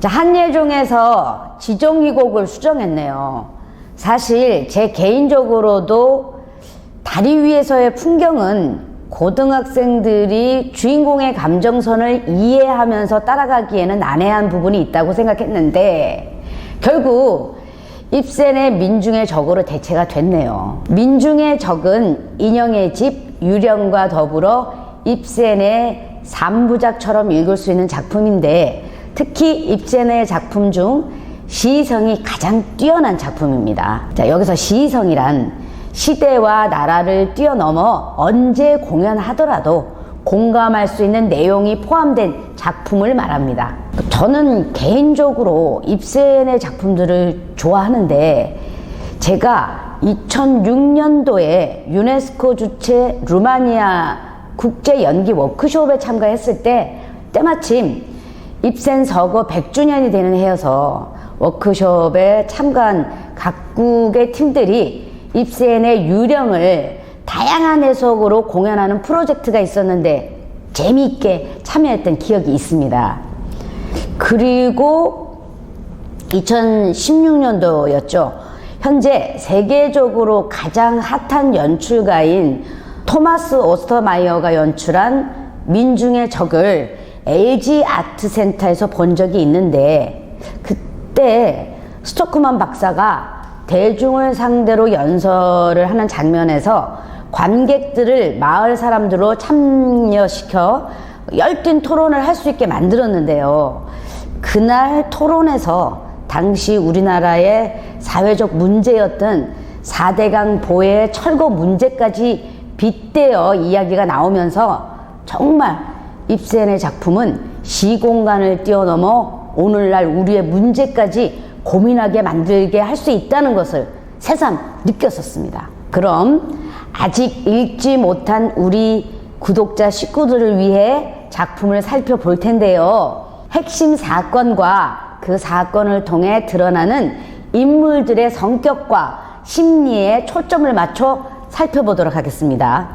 자, 한예종에서 지정이곡을 수정했네요. 사실 제 개인적으로도 다리 위에서의 풍경은 고등학생들이 주인공의 감정선을 이해하면서 따라가기에는 난해한 부분이 있다고 생각했는데 결국 입센의 민중의 적으로 대체가 됐네요. 민중의 적은 인형의 집, 유령과 더불어 입센의 3부작처럼 읽을 수 있는 작품인데 특히 입센의 작품 중 시성이 가장 뛰어난 작품입니다. 자, 여기서 시성이란 시대와 나라를 뛰어넘어 언제 공연하더라도 공감할 수 있는 내용이 포함된 작품을 말합니다. 저는 개인적으로 입센의 작품들을 좋아하는데 제가 2006년도에 유네스코 주최 루마니아 국제연기 워크숍에 참가했을 때 때마침 입센 서거 100주년이 되는 해여서 워크숍에 참가한 각국의 팀들이 입센의 유령을 다양한 해석으로 공연하는 프로젝트가 있었는데 재미있게 참여했던 기억이 있습니다. 그리고 2016년도였죠. 현재 세계적으로 가장 핫한 연출가인 토마스 오스터마이어가 연출한 민중의 적을 LG 아트센터에서 본 적이 있는데 그때 스토크만 박사가 대중을 상대로 연설을 하는 장면에서 관객들을 마을 사람들로 참여시켜 열띤 토론을 할 수 있게 만들었는데요. 그날 토론에서 당시 우리나라의 사회적 문제였던 4대강 보해 철거 문제까지 빗대어 이야기가 나오면서 정말 입센의 작품은 시공간을 뛰어넘어 오늘날 우리의 문제까지 고민하게 만들게 할 수 있다는 것을 새삼 느꼈었습니다. 그럼 아직 읽지 못한 우리 구독자 식구들을 위해 작품을 살펴볼 텐데요. 핵심 사건과 그 사건을 통해 드러나는 인물들의 성격과 심리에 초점을 맞춰 살펴보도록 하겠습니다.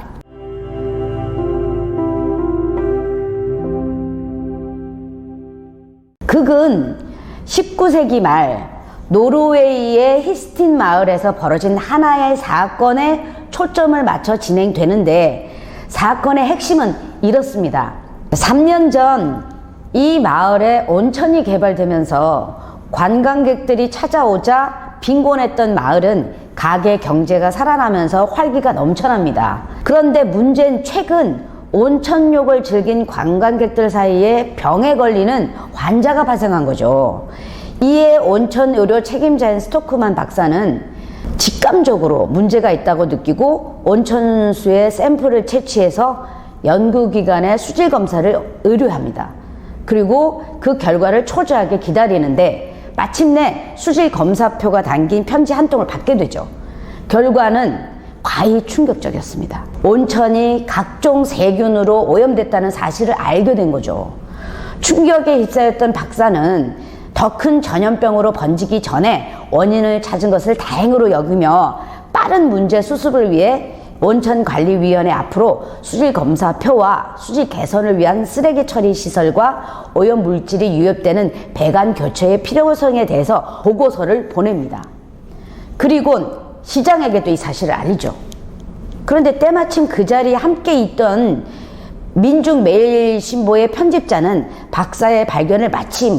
극은 19세기 말 노르웨이의 히스틴 마을에서 벌어진 하나의 사건에 초점을 맞춰 진행되는데 사건의 핵심은 이렇습니다. 3년 전 이 마을에 온천이 개발되면서 관광객들이 찾아오자 빈곤했던 마을은 가게 경제가 살아나면서 활기가 넘쳐납니다. 그런데 문제는 최근 온천욕을 즐긴 관광객들 사이에 병에 걸리는 환자가 발생한 거죠. 이에 온천 의료 책임자인 스토크만 박사는 직감적으로 문제가 있다고 느끼고 온천수의 샘플을 채취해서 연구기관에 수질 검사를 의뢰합니다. 그리고 그 결과를 초조하게 기다리는데 마침내 수질 검사표가 담긴 편지 한 통을 받게 되죠. 결과는 과히 충격적이었습니다. 온천이 각종 세균으로 오염됐다는 사실을 알게 된 거죠. 충격에 휩싸였던 박사는 더 큰 전염병으로 번지기 전에 원인을 찾은 것을 다행으로 여기며 빠른 문제 수습을 위해 온천관리위원회 앞으로 수질 검사표와 수질 개선을 위한 쓰레기 처리 시설과 오염 물질이 유입되는 배관 교체의 필요성에 대해서 보고서를 보냅니다. 그리고 시장에게도 이 사실을 알리죠. 그런데 때마침 그 자리에 함께 있던 민중매일신보의 편집자는 박사의 발견을 마치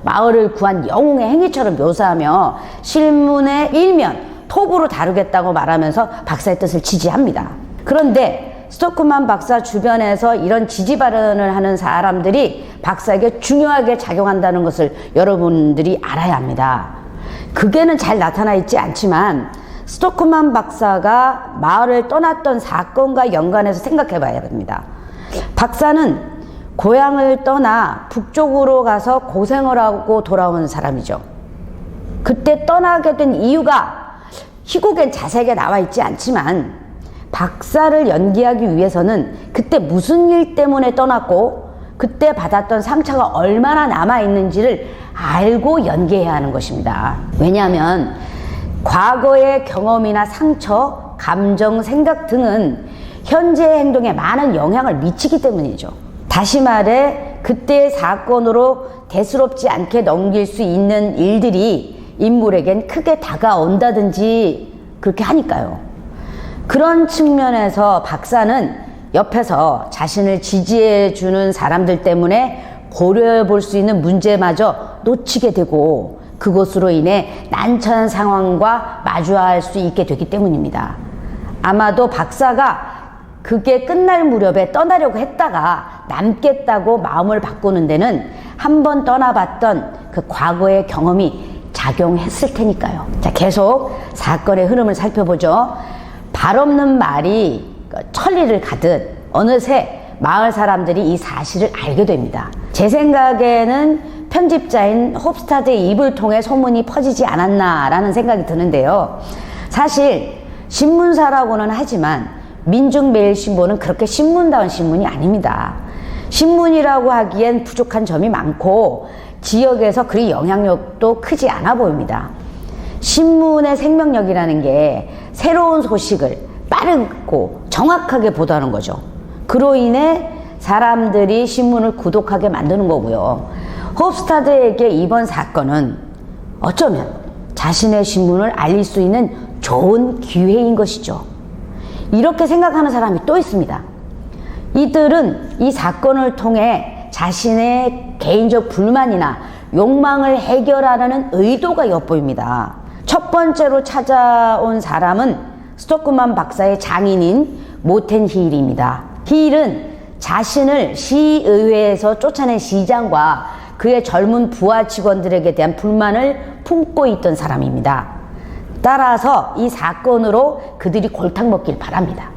마을을 구한 영웅의 행위처럼 묘사하며 신문의 일면 톱으로 다루겠다고 말하면서 박사의 뜻을 지지합니다. 그런데 스토크만 박사 주변에서 이런 지지 발언을 하는 사람들이 박사에게 중요하게 작용한다는 것을 여러분들이 알아야 합니다. 극에는 잘 나타나 있지 않지만 스토크만 박사가 마을을 떠났던 사건과 연관해서 생각해 봐야 됩니다. 박사는 고향을 떠나 북쪽으로 가서 고생을 하고 돌아오는 사람이죠. 그때 떠나게 된 이유가 희곡엔 자세하게 나와 있지 않지만 박사를 연기하기 위해서는 그때 무슨 일 때문에 떠났고 그때 받았던 상처가 얼마나 남아있는지를 알고 연기해야 하는 것입니다. 왜냐하면 과거의 경험이나 상처, 감정, 생각 등은 현재의 행동에 많은 영향을 미치기 때문이죠. 다시 말해 그때의 사건으로 대수롭지 않게 넘길 수 있는 일들이 인물에겐 크게 다가온다든지 그렇게 하니까요. 그런 측면에서 박사는 옆에서 자신을 지지해주는 사람들 때문에 고려해 볼 수 있는 문제마저 놓치게 되고 그것으로 인해 난처한 상황과 마주할 수 있게 되기 때문입니다. 아마도 박사가 그게 끝날 무렵에 떠나려고 했다가 남겠다고 마음을 바꾸는 데는 한번 떠나봤던 그 과거의 경험이 작용했을 테니까요. 자, 계속 사건의 흐름을 살펴보죠. 발 없는 말이 천리를 가듯 어느새 마을 사람들이 이 사실을 알게 됩니다. 제 생각에는 편집자인 홉스타드의 입을 통해 소문이 퍼지지 않았나라는 생각이 드는데요. 사실 신문사라고는 하지만 민중매일신보는 그렇게 신문다운 신문이 아닙니다. 신문이라고 하기엔 부족한 점이 많고 지역에서 그리 영향력도 크지 않아 보입니다. 신문의 생명력이라는 게 새로운 소식을 빠르고 정확하게 보도하는 거죠. 그로 인해 사람들이 신문을 구독하게 만드는 거고요. 홉스타드에게 이번 사건은 어쩌면 자신의 신문을 알릴 수 있는 좋은 기회인 것이죠. 이렇게 생각하는 사람이 또 있습니다. 이들은 이 사건을 통해 자신의 개인적 불만이나 욕망을 해결하려는 의도가 엿보입니다. 첫 번째로 찾아온 사람은 스토크만 박사의 장인인 모텐 힐입니다. 힐은 자신을 시의회에서 쫓아낸 시장과 그의 젊은 부하 직원들에게 대한 불만을 품고 있던 사람입니다. 따라서 이 사건으로 그들이 골탕 먹길 바랍니다.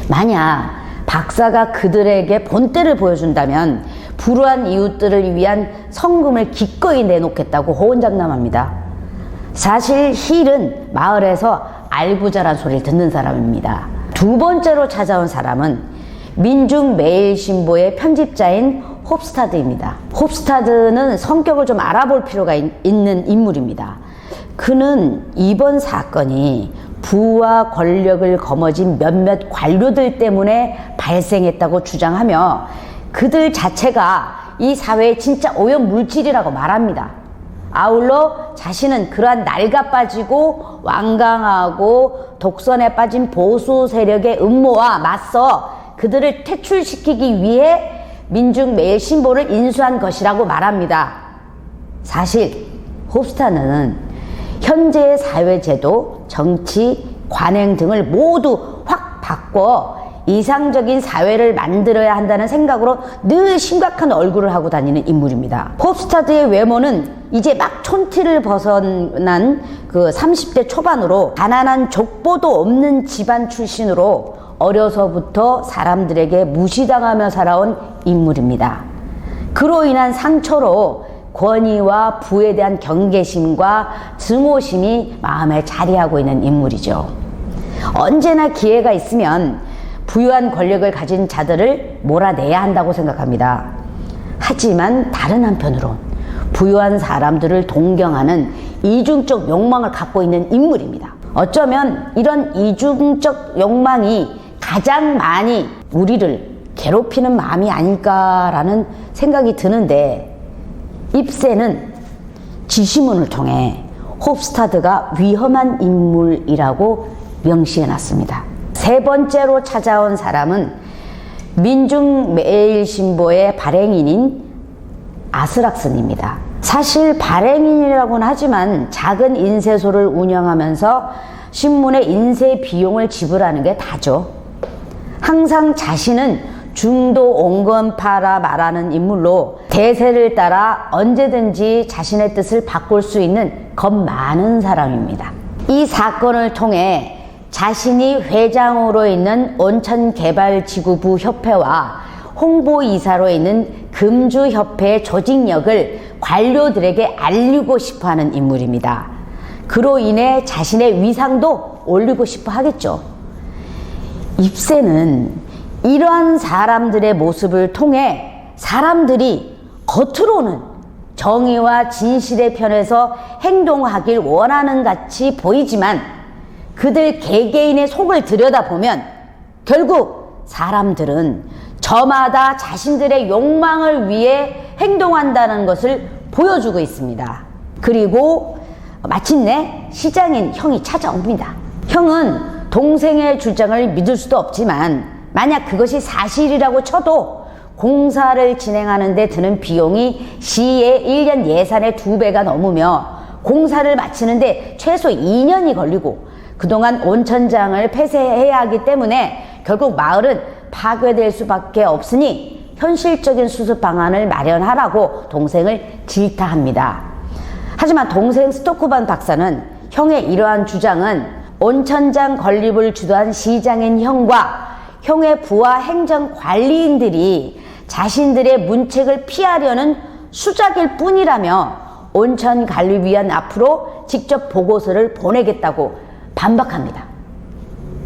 만약 박사가 그들에게 본때를 보여준다면 불우한 이웃들을 위한 성금을 기꺼이 내놓겠다고 호언장담합니다. 사실 힐은 마을에서 알부자란 소리를 듣는 사람입니다. 두 번째로 찾아온 사람은 민중매일신보의 편집자인 홉스타드입니다. 홉스타드는 성격을 좀 알아볼 필요가 있는 인물입니다. 그는 이번 사건이 부와 권력을 거머쥔 몇몇 관료들 때문에 발생했다고 주장하며 그들 자체가 이 사회의 진짜 오염 물질이라고 말합니다. 아울러 자신은 그러한 낡아빠지고 완강하고 독선에 빠진 보수 세력의 음모와 맞서 그들을 퇴출시키기 위해 민중매일신보를 인수한 것이라고 말합니다. 사실 홉스타드는 현재의 사회제도, 정치, 관행 등을 모두 확 바꿔 이상적인 사회를 만들어야 한다는 생각으로 늘 심각한 얼굴을 하고 다니는 인물입니다. 홉스타드의 외모는 이제 막 촌티를 벗어난 그 30대 초반으로 가난한 족보도 없는 집안 출신으로 어려서부터 사람들에게 무시당하며 살아온 인물입니다. 그로 인한 상처로 권위와 부에 대한 경계심과 증오심이 마음에 자리하고 있는 인물이죠. 언제나 기회가 있으면 부유한 권력을 가진 자들을 몰아내야 한다고 생각합니다. 하지만 다른 한편으론 부유한 사람들을 동경하는 이중적 욕망을 갖고 있는 인물입니다. 어쩌면 이런 이중적 욕망이 가장 많이 우리를 괴롭히는 마음이 아닐까라는 생각이 드는데 입세는 지시문을 통해 홉스타드가 위험한 인물이라고 명시해놨습니다. 세 번째로 찾아온 사람은 민중매일신보의 발행인인 아스락슨입니다. 사실 발행인이라고는 하지만 작은 인쇄소를 운영하면서 신문의 인쇄 비용을 지불하는 게 다죠. 항상 자신은 중도 온건파라 말하는 인물로 대세를 따라 언제든지 자신의 뜻을 바꿀 수 있는 겁 많은 사람입니다. 이 사건을 통해 자신이 회장으로 있는 온천개발지구부 협회와 홍보이사로 있는 금주협회의 조직력을 관료들에게 알리고 싶어하는 인물입니다. 그로 인해 자신의 위상도 올리고 싶어 하겠죠. 입세는 이러한 사람들의 모습을 통해 사람들이 겉으로는 정의와 진실의 편에서 행동하길 원하는 같이 보이지만 그들 개개인의 속을 들여다보면 결국 사람들은 저마다 자신들의 욕망을 위해 행동한다는 것을 보여주고 있습니다. 그리고 마침내 시장인 형이 찾아옵니다. 형은 동생의 주장을 믿을 수도 없지만 만약 그것이 사실이라고 쳐도 공사를 진행하는 데 드는 비용이 시의 1년 예산의 2배가 넘으며 공사를 마치는데 최소 2년이 걸리고 그동안 온천장을 폐쇄해야 하기 때문에 결국 마을은 파괴될 수밖에 없으니 현실적인 수습 방안을 마련하라고 동생을 질타합니다. 하지만 동생 스토크만 박사는 형의 이러한 주장은 온천장 건립을 주도한 시장인 형과 형의 부하 행정관리인들이 자신들의 문책을 피하려는 수작일 뿐이라며 온천관리위원 앞으로 직접 보고서를 보내겠다고 반박합니다.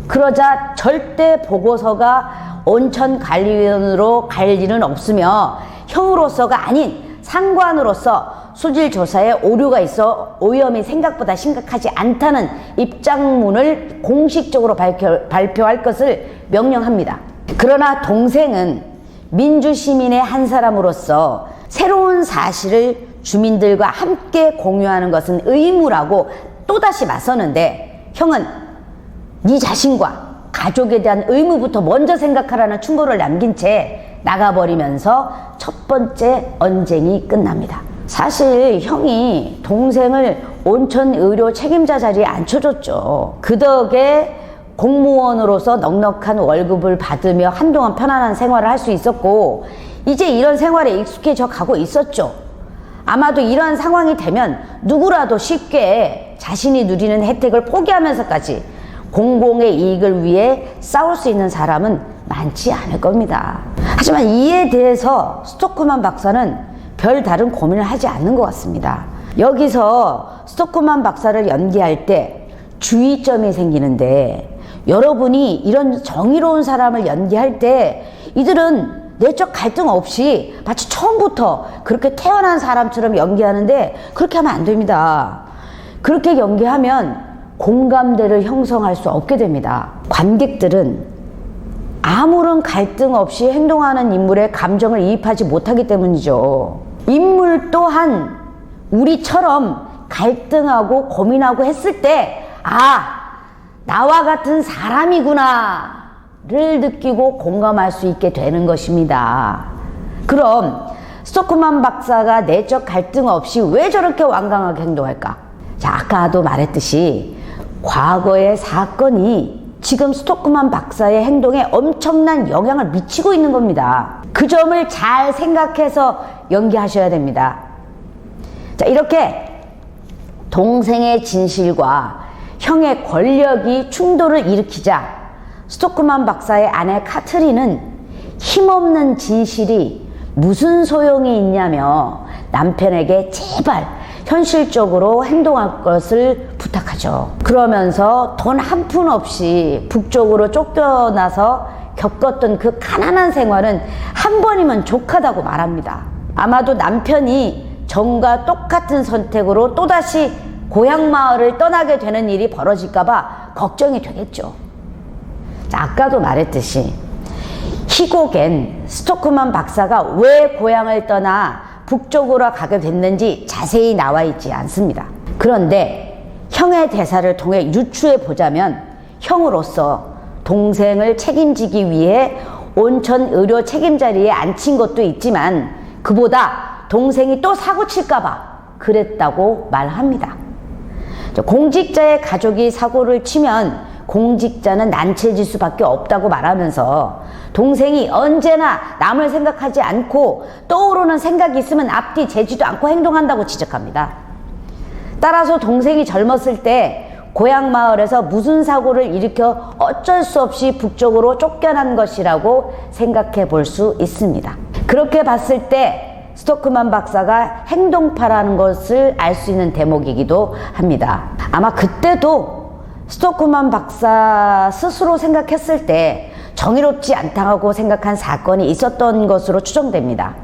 그러자 절대 보고서가 온천관리위원으로 갈 일은 없으며 형으로서가 아닌 상관으로서 수질조사에 오류가 있어 오염이 생각보다 심각하지 않다는 입장문을 공식적으로 발표할 것을 명령합니다. 그러나 동생은 민주시민의 한 사람으로서 새로운 사실을 주민들과 함께 공유하는 것은 의무라고 또다시 맞서는데 형은 네 자신과 가족에 대한 의무부터 먼저 생각하라는 충고를 남긴 채 나가버리면서 첫 번째 언쟁이 끝납니다. 사실 형이 동생을 온천의료 책임자 자리에 앉혀줬죠. 그 덕에 공무원으로서 넉넉한 월급을 받으며 한동안 편안한 생활을 할 수 있었고 이제 이런 생활에 익숙해져 가고 있었죠. 아마도 이런 상황이 되면 누구라도 쉽게 자신이 누리는 혜택을 포기하면서까지 공공의 이익을 위해 싸울 수 있는 사람은 많지 않을 겁니다. 하지만 이에 대해서 스토크만 박사는 별다른 고민을 하지 않는 것 같습니다. 여기서 스토크만 박사를 연기할 때 주의점이 생기는데 여러분이 이런 정의로운 사람을 연기할 때 이들은 내적 갈등 없이 마치 처음부터 그렇게 태어난 사람처럼 연기하는데 그렇게 하면 안 됩니다. 그렇게 연기하면 공감대를 형성할 수 없게 됩니다. 관객들은 아무런 갈등 없이 행동하는 인물의 감정을 이입하지 못하기 때문이죠. 인물 또한 우리처럼 갈등하고 고민하고 했을 때 나와 같은 사람이구나 를 느끼고 공감할 수 있게 되는 것입니다. 그럼 스토크만 박사가 내적 갈등 없이 왜 저렇게 완강하게 행동할까? 자, 아까도 말했듯이 과거의 사건이 지금 스토크만 박사의 행동에 엄청난 영향을 미치고 있는 겁니다. 그 점을 잘 생각해서 연기하셔야 됩니다. 자, 이렇게 동생의 진실과 형의 권력이 충돌을 일으키자 스토크만 박사의 아내 카트린은 힘없는 진실이 무슨 소용이 있냐며 남편에게 제발 현실적으로 행동할 것을 부탁하죠. 그러면서 돈 한 푼 없이 북쪽으로 쫓겨나서 겪었던 그 가난한 생활은 한 번이면 족하다고 말합니다. 아마도 남편이 전과 똑같은 선택으로 또다시 고향 마을을 떠나게 되는 일이 벌어질까봐 걱정이 되겠죠. 자, 아까도 말했듯이 희곡엔 스토크만 박사가 왜 고향을 떠나 북쪽으로 가게 됐는지 자세히 나와 있지 않습니다. 그런데 형의 대사를 통해 유추해 보자면 형으로서 동생을 책임지기 위해 온천 의료 책임자리에 앉힌 것도 있지만 그보다 동생이 또 사고 칠까봐 그랬다고 말합니다. 공직자의 가족이 사고를 치면 공직자는 난처해질 수밖에 없다고 말하면서 동생이 언제나 남을 생각하지 않고 떠오르는 생각이 있으면 앞뒤 재지도 않고 행동한다고 지적합니다. 따라서 동생이 젊었을 때 고향 마을에서 무슨 사고를 일으켜 어쩔 수 없이 북쪽으로 쫓겨난 것이라고 생각해 볼 수 있습니다. 그렇게 봤을 때 스토크만 박사가 행동파라는 것을 알 수 있는 대목이기도 합니다. 아마 그때도 스토크만 박사 스스로 생각했을 때 정의롭지 않다고 생각한 사건이 있었던 것으로 추정됩니다.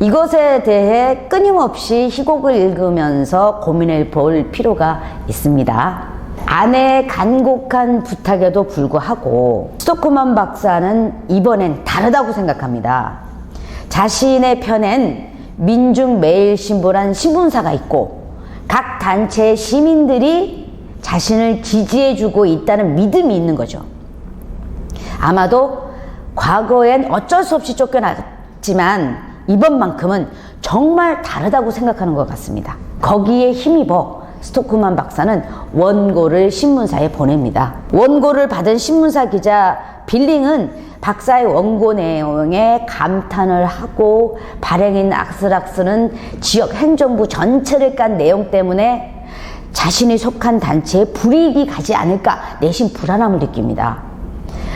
이것에 대해 끊임없이 희곡을 읽으면서 고민해 볼 필요가 있습니다. 아내의 간곡한 부탁에도 불구하고 스토크만 박사는 이번엔 다르다고 생각합니다. 자신의 편엔 민중매일신보란 신문사가 있고 각 단체의 시민들이 자신을 지지해주고 있다는 믿음이 있는 거죠. 아마도 과거엔 어쩔 수 없이 쫓겨났지만 이번만큼은 정말 다르다고 생각하는 것 같습니다. 거기에 힘입어 스토크만 박사는 원고를 신문사에 보냅니다. 원고를 받은 신문사 기자 빌링은 박사의 원고 내용에 감탄을 하고 발행인 악스락스는 지역 행정부 전체를 깐 내용 때문에 자신이 속한 단체에 불이익이 가지 않을까 내심 불안함을 느낍니다.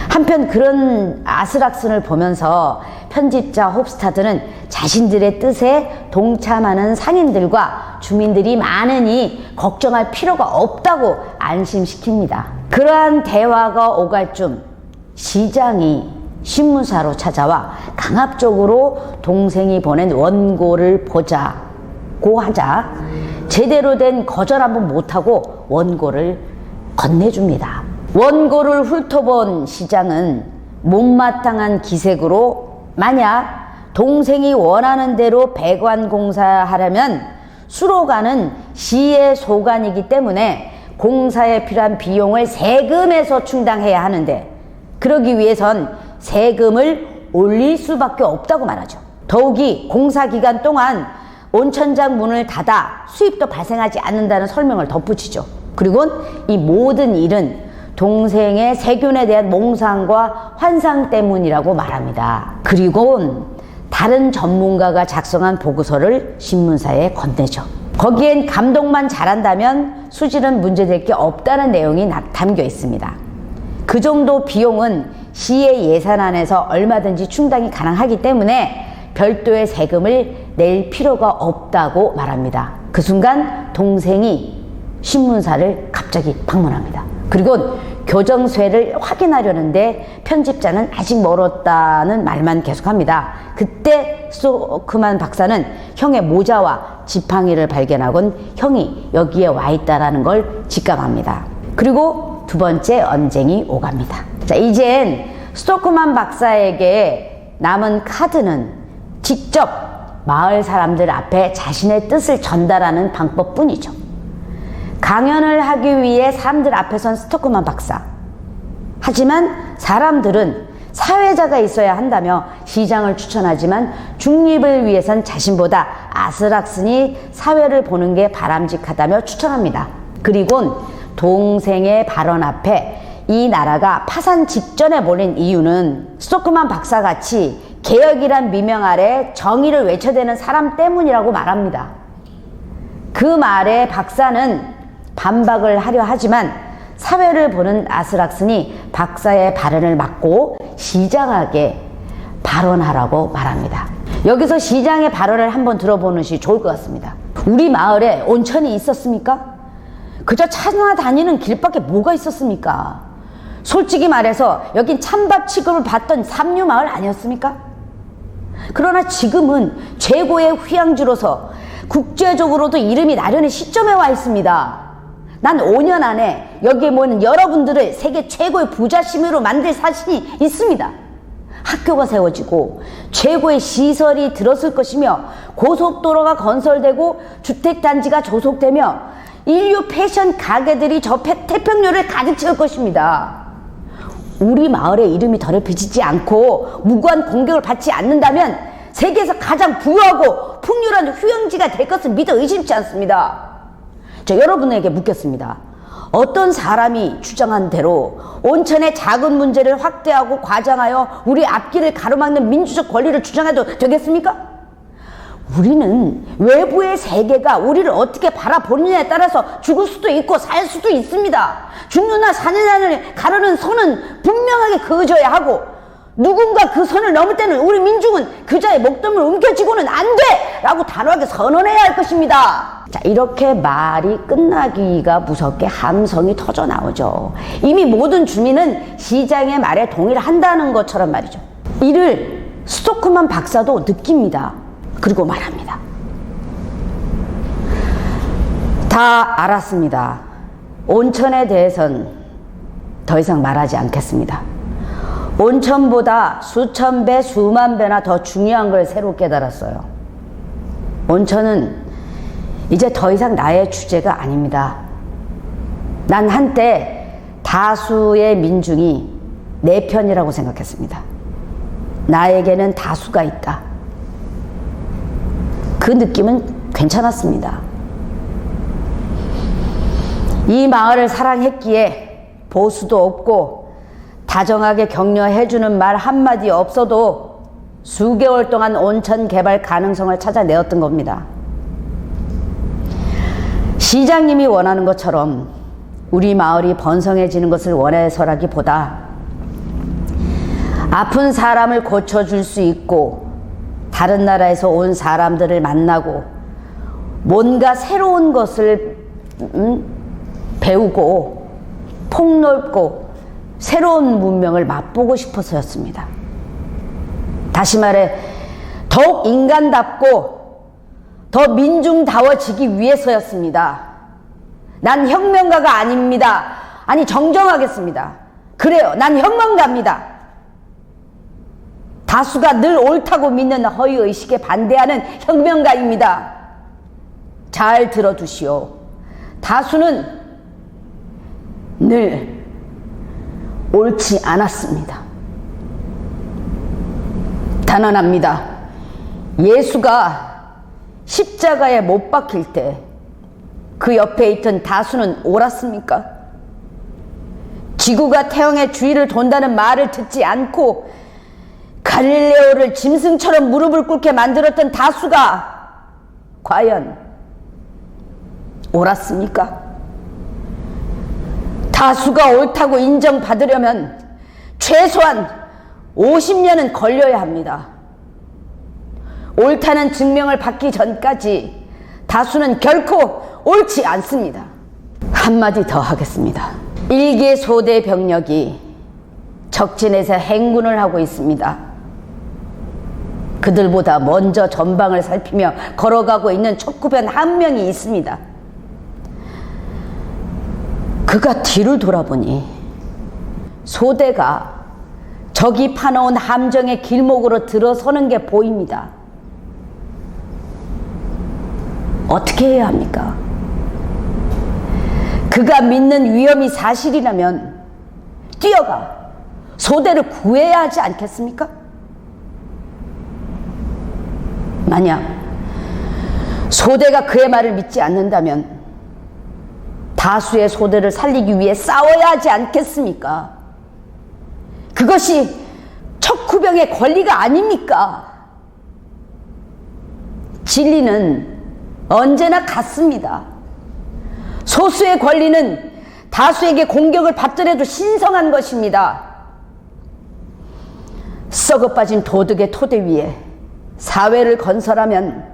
한편 그런 아스락슨을 보면서 편집자 홉스타드는 자신들의 뜻에 동참하는 상인들과 주민들이 많으니 걱정할 필요가 없다고 안심시킵니다. 그러한 대화가 오갈 쯤 시장이 신문사로 찾아와 강압적으로 동생이 보낸 원고를 보자고 하자 제대로 된 거절 한번 못하고 원고를 건네줍니다. 원고를 훑어본 시장은 못마땅한 기색으로 만약 동생이 원하는 대로 배관공사하려면 수로가는 시의 소관이기 때문에 공사에 필요한 비용을 세금에서 충당해야 하는데 그러기 위해선 세금을 올릴 수밖에 없다고 말하죠. 더욱이 공사 기간 동안 온천장 문을 닫아 수입도 발생하지 않는다는 설명을 덧붙이죠. 그리고 이 모든 일은 동생의 세균에 대한 몽상과 환상 때문이라고 말합니다. 그리고 다른 전문가가 작성한 보고서를 신문사에 건네죠. 거기엔 감독만 잘한다면 수질은 문제될 게 없다는 내용이 담겨 있습니다. 그 정도 비용은 시의 예산안에서 얼마든지 충당이 가능하기 때문에 별도의 세금을 낼 필요가 없다고 말합니다. 그 순간 동생이 신문사를 갑자기 방문합니다. 그리고 교정쇠를 확인하려는데 편집자는 아직 멀었다는 말만 계속합니다. 그때 스토크만 박사는 형의 모자와 지팡이를 발견하곤 형이 여기에 와 있다는 걸 직감합니다. 그리고 두 번째 언쟁이 오갑니다. 자, 이젠 스토크만 박사에게 남은 카드는 직접 마을 사람들 앞에 자신의 뜻을 전달하는 방법뿐이죠. 강연을 하기 위해 사람들 앞에 선 스토크만 박사. 하지만 사람들은 사회자가 있어야 한다며 시장을 추천하지만 중립을 위해선 자신보다 아스락슨이 사회를 보는 게 바람직하다며 추천합니다. 그리고 동생의 발언 앞에 이 나라가 파산 직전에 몰린 이유는 스토크만 박사같이 개혁이란 미명 아래 정의를 외쳐대는 사람 때문이라고 말합니다. 그 말에 박사는 반박을 하려 하지만 사회를 보는 아스락슨이 박사의 발언을 막고 시장에게 발언하라고 말합니다. 여기서 시장의 발언을 한번 들어보는 것이 좋을 것 같습니다. 우리 마을에 온천이 있었습니까? 그저 찾아다니는 길밖에 뭐가 있었습니까? 솔직히 말해서 여긴 찬밥 취급을 받던 삼류마을 아니었습니까? 그러나 지금은 최고의 휴양지로서 국제적으로도 이름이 나려는 시점에 와 있습니다. 난 5년 안에 여기에 모이는 여러분들을 세계 최고의 부자 시민으로 만들 자신이 있습니다. 학교가 세워지고 최고의 시설이 들었을 것이며 고속도로가 건설되고 주택단지가 조속되며 인류 패션 가게들이 저 태평로를 가득 채울 것입니다. 우리 마을의 이름이 더럽혀지지 않고 무고한 공격을 받지 않는다면 세계에서 가장 부유하고 풍요로운 휴양지가 될 것을 믿어 의심치 않습니다. 저 여러분에게 묻겠습니다. 어떤 사람이 주장한 대로 온천의 작은 문제를 확대하고 과장하여 우리 앞길을 가로막는 민주적 권리를 주장해도 되겠습니까? 우리는 외부의 세계가 우리를 어떻게 바라보느냐에 따라서 죽을 수도 있고 살 수도 있습니다. 죽느냐 사느냐를 가르는 선은 분명하게 그어져야 하고 누군가 그 선을 넘을 때는 우리 민중은 그자의 목숨을 움켜쥐고는 안 돼! 라고 단호하게 선언해야 할 것입니다. 자, 이렇게 말이 끝나기가 무섭게 함성이 터져 나오죠. 이미 모든 주민은 시장의 말에 동의를 한다는 것처럼 말이죠. 이를 스토크만 박사도 느낍니다. 그리고 말합니다. 다 알았습니다. 온천에 대해선 더 이상 말하지 않겠습니다. 온천보다 수천 배, 수만 배나 더 중요한 걸 새로 깨달았어요. 온천은 이제 더 이상 나의 주제가 아닙니다. 난 한때 다수의 민중이 내 편이라고 생각했습니다. 나에게는 다수가 있다. 그 느낌은 괜찮았습니다. 이 마을을 사랑했기에 보수도 없고 다정하게 격려해주는 말 한마디 없어도 수개월 동안 온천 개발 가능성을 찾아내었던 겁니다. 시장님이 원하는 것처럼 우리 마을이 번성해지는 것을 원해서라기보다 아픈 사람을 고쳐줄 수 있고 다른 나라에서 온 사람들을 만나고 뭔가 새로운 것을 배우고 폭넓고 새로운 문명을 맛보고 싶어서였습니다. 다시 말해 더욱 인간답고 더 민중다워지기 위해서였습니다. 난 혁명가가 아닙니다. 아니, 정정하겠습니다. 그래요, 난 혁명가입니다. 다수가 늘 옳다고 믿는 허위의식에 반대하는 혁명가입니다. 잘 들어두시오. 다수는 늘 옳지 않았습니다. 단언합니다. 예수가 십자가에 못 박힐 때 그 옆에 있던 다수는 옳았습니까? 지구가 태양의 주위를 돈다는 말을 듣지 않고 갈릴레오를 짐승처럼 무릎을 꿇게 만들었던 다수가 과연 옳았습니까? 다수가 옳다고 인정받으려면 최소한 50년은 걸려야 합니다. 옳다는 증명을 받기 전까지 다수는 결코 옳지 않습니다. 한마디 더 하겠습니다. 일개 소대 병력이 적진에서 행군을 하고 있습니다. 그들보다 먼저 전방을 살피며 걸어가고 있는 촉구변 한 명이 있습니다. 그가 뒤를 돌아보니 소대가 적이 파놓은 함정의 길목으로 들어서는 게 보입니다. 어떻게 해야 합니까? 그가 믿는 위험이 사실이라면 뛰어가 소대를 구해야 하지 않겠습니까? 만약 소대가 그의 말을 믿지 않는다면 다수의 소대를 살리기 위해 싸워야 하지 않겠습니까? 그것이 척후병의 권리가 아닙니까? 진리는 언제나 같습니다. 소수의 권리는 다수에게 공격을 받더라도 신성한 것입니다. 썩어빠진 도덕의 토대 위에 사회를 건설하면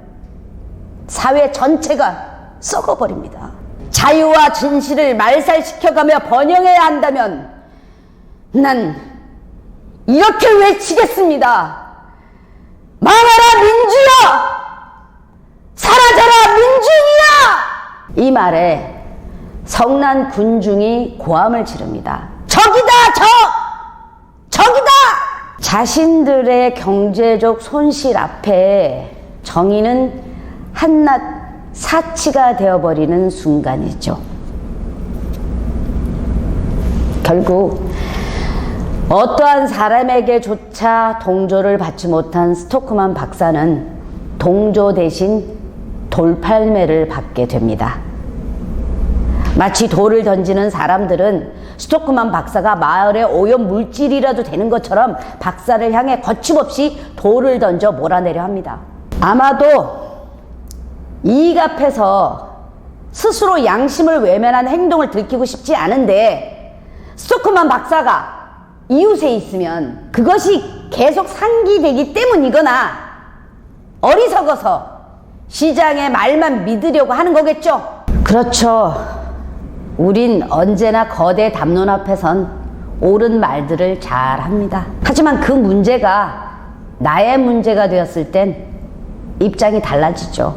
사회 전체가 썩어버립니다. 자유와 진실을 말살시켜가며 번영해야 한다면 난 이렇게 외치겠습니다. 망하라 민주여! 사라져라 민중이여! 이 말에 성난 군중이 고함을 지릅니다. 적이다! 적이다! 자신들의 경제적 손실 앞에 정의는 한낱 사치가 되어버리는 순간이죠. 결국 어떠한 사람에게조차 동조를 받지 못한 스토크만 박사는 동조 대신 돌팔매를 받게 됩니다. 마치 돌을 던지는 사람들은 스토크만 박사가 마을의 오염 물질이라도 되는 것처럼 박사를 향해 거침없이 돌을 던져 몰아내려 합니다. 아마도 이익 앞에서 스스로 양심을 외면한 행동을 들키고 싶지 않은데 스토크만 박사가 이웃에 있으면 그것이 계속 상기되기 때문이거나 어리석어서 시장의 말만 믿으려고 하는 거겠죠. 그렇죠. 우린 언제나 거대 담론 앞에선 옳은 말들을 잘 합니다. 하지만 그 문제가 나의 문제가 되었을 땐 입장이 달라지죠.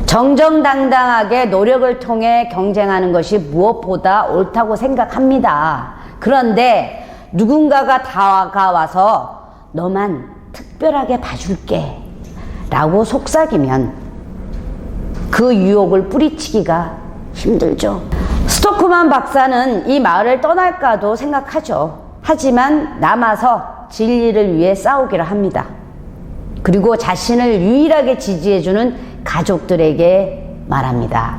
정정당당하게 노력을 통해 경쟁하는 것이 무엇보다 옳다고 생각합니다. 그런데 누군가가 다가와서 너만 특별하게 봐줄게 라고 속삭이면 그 유혹을 뿌리치기가 힘들죠. 스토크만 박사는 이 마을을 떠날까도 생각하죠. 하지만 남아서 진리를 위해 싸우기로 합니다. 그리고 자신을 유일하게 지지해주는 가족들에게 말합니다.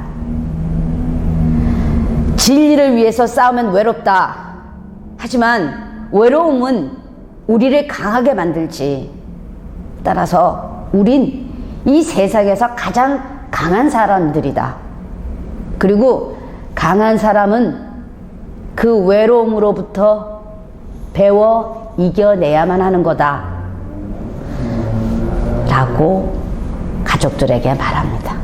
진리를 위해서 싸우면 외롭다. 하지만 외로움은 우리를 강하게 만들지. 따라서 우린 이 세상에서 가장 강한 사람들이다. 그리고 강한 사람은 그 외로움으로부터 배워 이겨내야만 하는 거다. 라고 가족들에게 말합니다.